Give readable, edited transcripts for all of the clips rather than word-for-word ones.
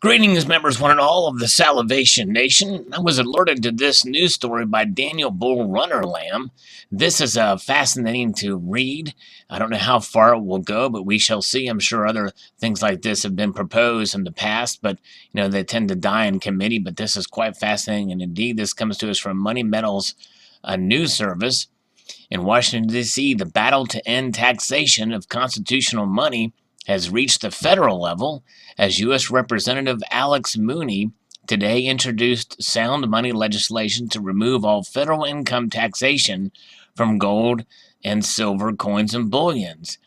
Greetings, members, one and all of the Salivation Nation. I was alerted to this news story by Daniel Bull Runner Lamb. This is fascinating to read. I don't know how far it will go, but we shall see. I'm sure other things like this have been proposed in the past, but they tend to die in committee. But this is quite fascinating, and indeed, this comes to us from Money Metal's news service. In Washington, D.C., the battle to end taxation of constitutional money has reached the federal level as U.S. Representative Alex Mooney today introduced sound money legislation to remove all federal income taxation from gold and silver coins and bullions.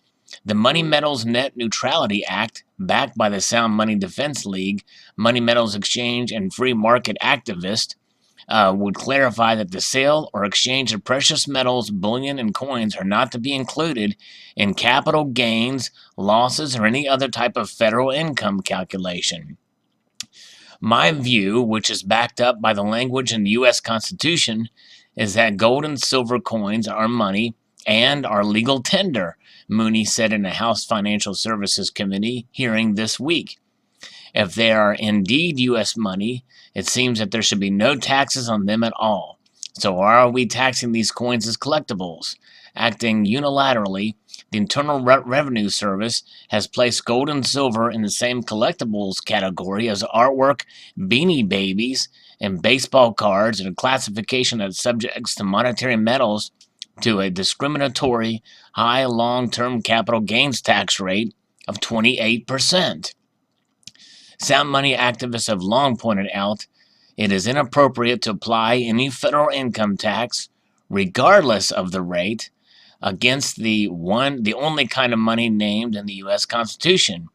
The Money Metals Net Neutrality Act, backed by the Sound Money Defense League, Money Metals Exchange, and free market activists, would clarify that the sale or exchange of precious metals, bullion, and coins are not to be included in capital gains, losses, or any other type of federal income calculation. My view, which is backed up by the language in the U.S. Constitution, is that gold and silver coins are money and are legal tender, Mooney said in a House Financial Services Committee hearing this week. If they are indeed U.S. money, it seems that there should be no taxes on them at all. So why are we taxing these coins as collectibles? Acting unilaterally, the Internal Revenue Service has placed gold and silver in the same collectibles category as artwork, beanie babies, and baseball cards, and a classification that subjects to monetary metals to a discriminatory high long-term capital gains tax rate of 28%. Sound money activists have long pointed out it is inappropriate to apply any federal income tax, regardless of the rate, against the only kind of money named in the U.S. Constitution,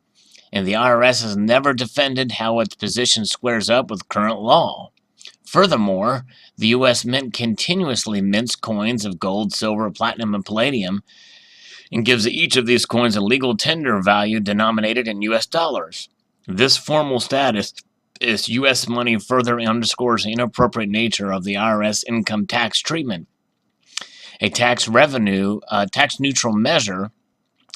and the IRS has never defended how its position squares up with current law. Furthermore, the U.S. Mint continuously mints coins of gold, silver, platinum, and palladium, and gives each of these coins a legal tender value denominated in U.S. dollars. This formal status is U.S. money further underscores the inappropriate nature of the IRS income tax treatment. A tax-neutral measure,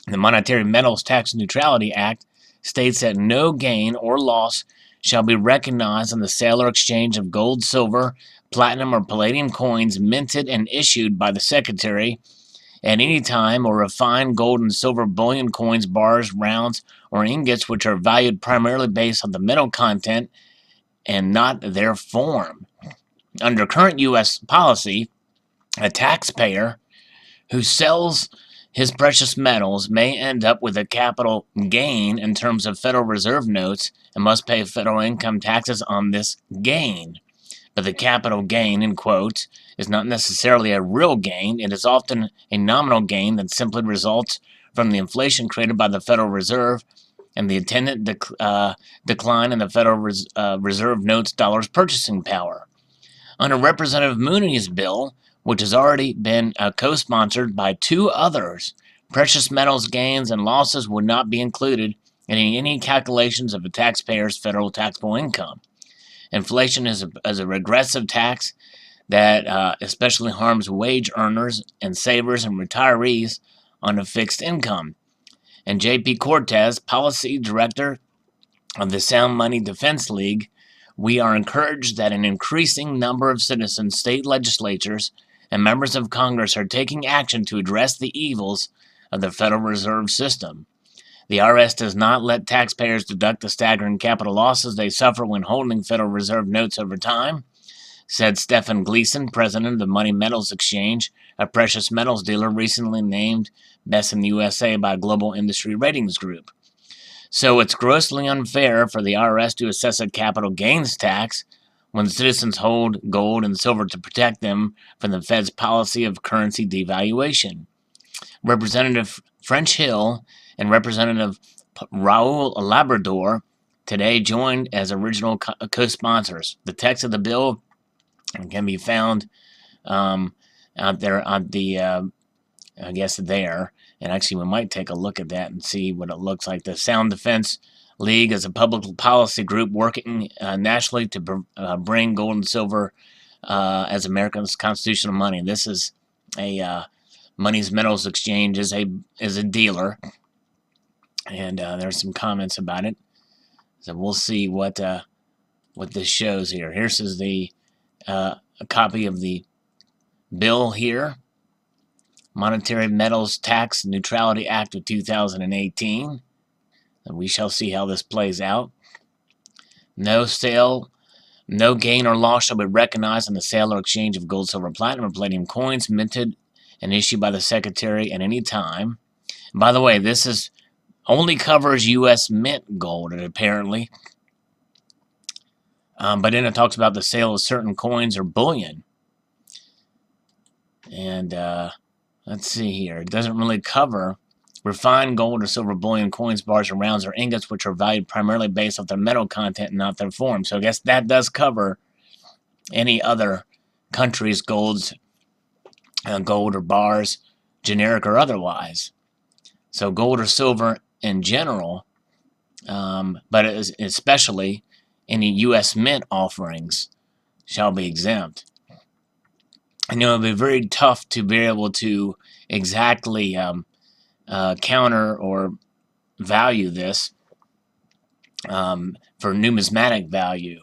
the Monetary Metals Tax Neutrality Act, states that no gain or loss shall be recognized on the sale or exchange of gold, silver, platinum, or palladium coins minted and issued by the Secretary at any time, or refined gold and silver bullion coins, bars, rounds, or ingots which are valued primarily based on the metal content and not their form. Under current U.S. policy, a taxpayer who sells his precious metals may end up with a capital gain in terms of Federal Reserve notes and must pay federal income taxes on this gain. But the capital gain, in quotes, is not necessarily a real gain. It is often a nominal gain that simply results from the inflation created by the Federal Reserve and the attendant decline in the Federal Reserve notes dollars purchasing power. Under Representative Mooney's bill, which has already been co-sponsored by two others, precious metals gains and losses would not be included in any calculations of a taxpayer's federal taxable income. Inflation is a regressive tax that especially harms wage earners and savers and retirees on a fixed income. And J.P. Cortez, policy director of the Sound Money Defense League, we are encouraged that an increasing number of citizens, state legislatures, and members of Congress are taking action to address the evils of the Federal Reserve System. The IRS does not let taxpayers deduct the staggering capital losses they suffer when holding Federal Reserve notes over time, said Stephen Gleason, president of the Money Metals Exchange, a precious metals dealer recently named Best in the USA by Global Industry Ratings Group. So it's grossly unfair for the IRS to assess a capital gains tax when citizens hold gold and silver to protect them from the Fed's policy of currency devaluation. Representative French Hill and Representative Raul Labrador today joined as original co-sponsors. The text of the bill can be found out there on the, there. And actually, we might take a look at that and see what it looks like. The Sound Defense League is a public policy group working nationally to bring gold and silver as America's constitutional money. This is a Money's Metals Exchange is a dealer, and there's some comments about it. So we'll see what this shows here. Here's the a copy of the bill here. Monetary Metals Tax Neutrality Act of 2018. And we shall see how this plays out. No sale, no gain or loss shall be recognized on the sale or exchange of gold, silver, platinum, or palladium coins minted and issued by the Secretary at any time. And by the way, this is only covers U.S. mint gold, apparently. But then it talks about the sale of certain coins or bullion. And let's see here. It doesn't really cover refined gold or silver bullion coins, bars, or rounds, or ingots, which are valued primarily based off their metal content and not their form. So I guess that does cover any other country's golds, gold or bars, generic or otherwise. So gold or silver in general, but especially any U.S. mint offerings shall be exempt. I know it would be very tough to be able to exactly counter or value this for numismatic value,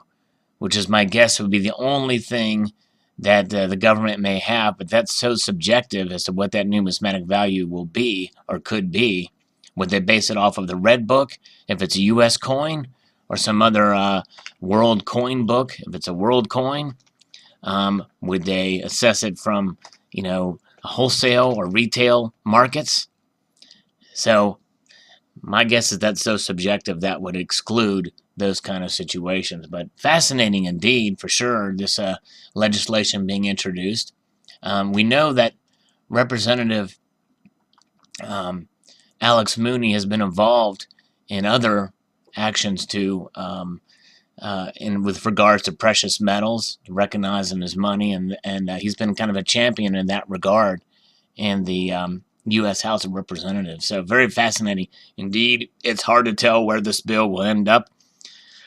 which is my guess would be the only thing that the government may have, but that's so subjective as to what that numismatic value will be or could be. Would they base it off of the Red Book, if it's a U.S. coin, or some other world coin book, if it's a world coin? Would they assess it from, wholesale or retail markets? So my guess is that's so subjective that would exclude those kind of situations. But fascinating indeed, for sure, this legislation being introduced. We know that Representative Alex Mooney has been involved in other actions too, with regards to precious metals, recognizing his money, and he's been kind of a champion in that regard in the U.S. House of Representatives. So very fascinating indeed. It's hard to tell where this bill will end up.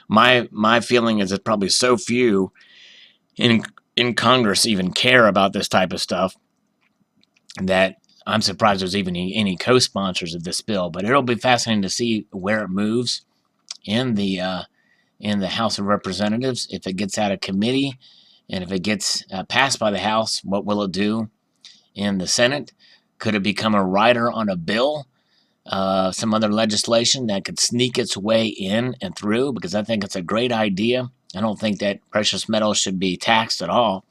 My feeling is that probably so few in Congress even care about this type of stuff that I'm surprised there's even any co-sponsors of this bill. But it'll be fascinating to see where it moves in the House of Representatives, if it gets out of committee, and if it gets passed by the House, what will it do in the Senate? Could it become a rider on a bill, some other legislation that could sneak its way in and through? Because I think it's a great idea. I don't think that precious metals should be taxed at all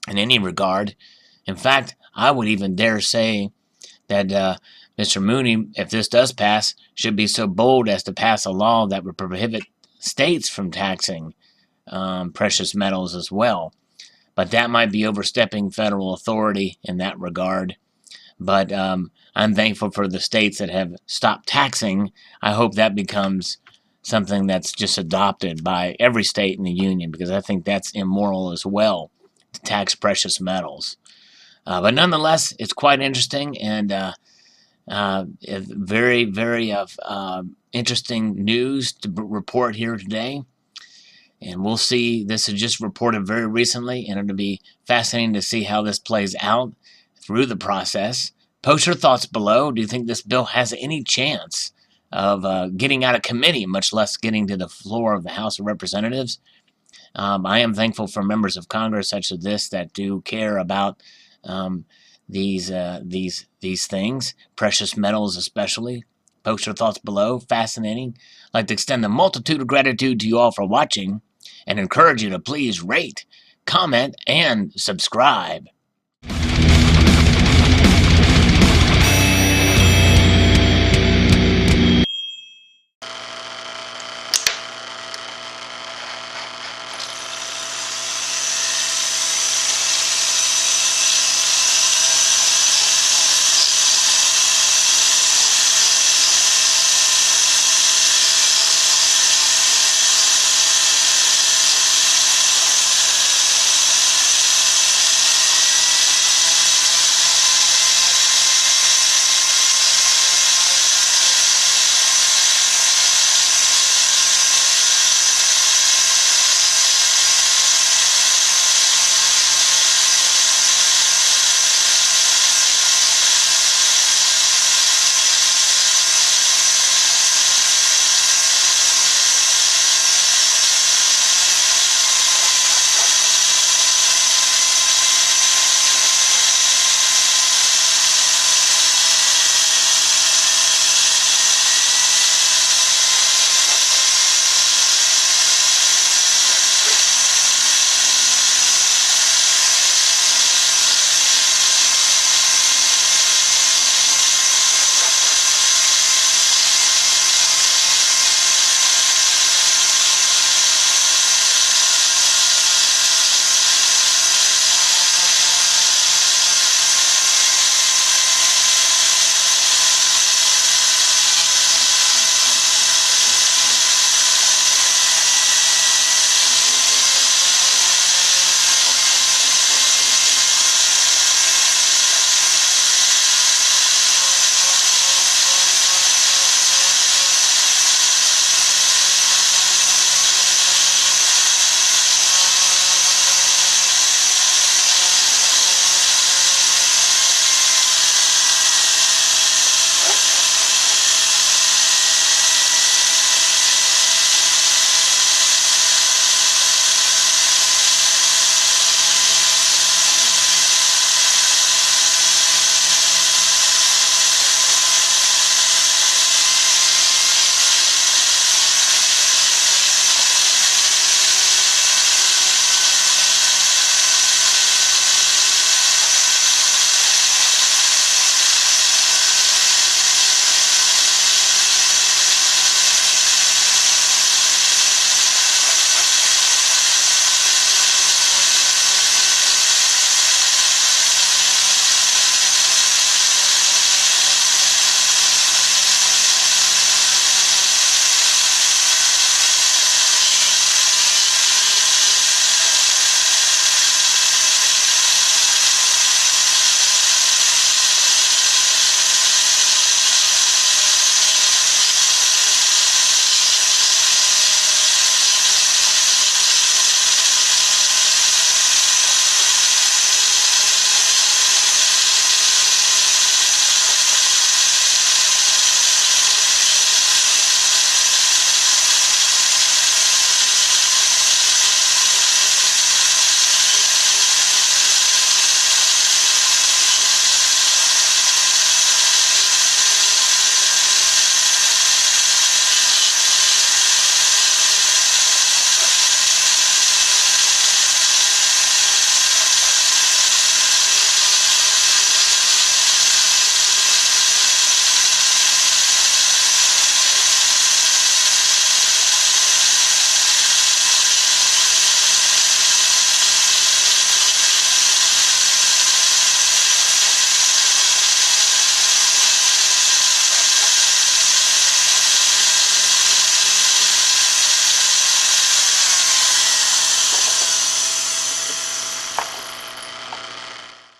in any regard. In fact, I would even dare say that Mr. Mooney, if this does pass, should be so bold as to pass a law that would prohibit states from taxing precious metals as well. But that might be overstepping federal authority in that regard. But I'm thankful for the states that have stopped taxing. I hope that becomes something that's just adopted by every state in the union, because I think that's immoral as well, to tax precious metals. But nonetheless, it's quite interesting, and very, very interesting news to report here today. And we'll see. This is just reported very recently, and it'll be fascinating to see how this plays out through the process. Post your thoughts below. Do you think this bill has any chance of getting out of committee, much less getting to the floor of the House of Representatives? I am thankful for members of Congress such as this that do care about these things, precious metals especially. Post your thoughts below. Fascinating. I'd like to extend a multitude of gratitude to you all for watching, and encourage you to please rate, comment, and subscribe.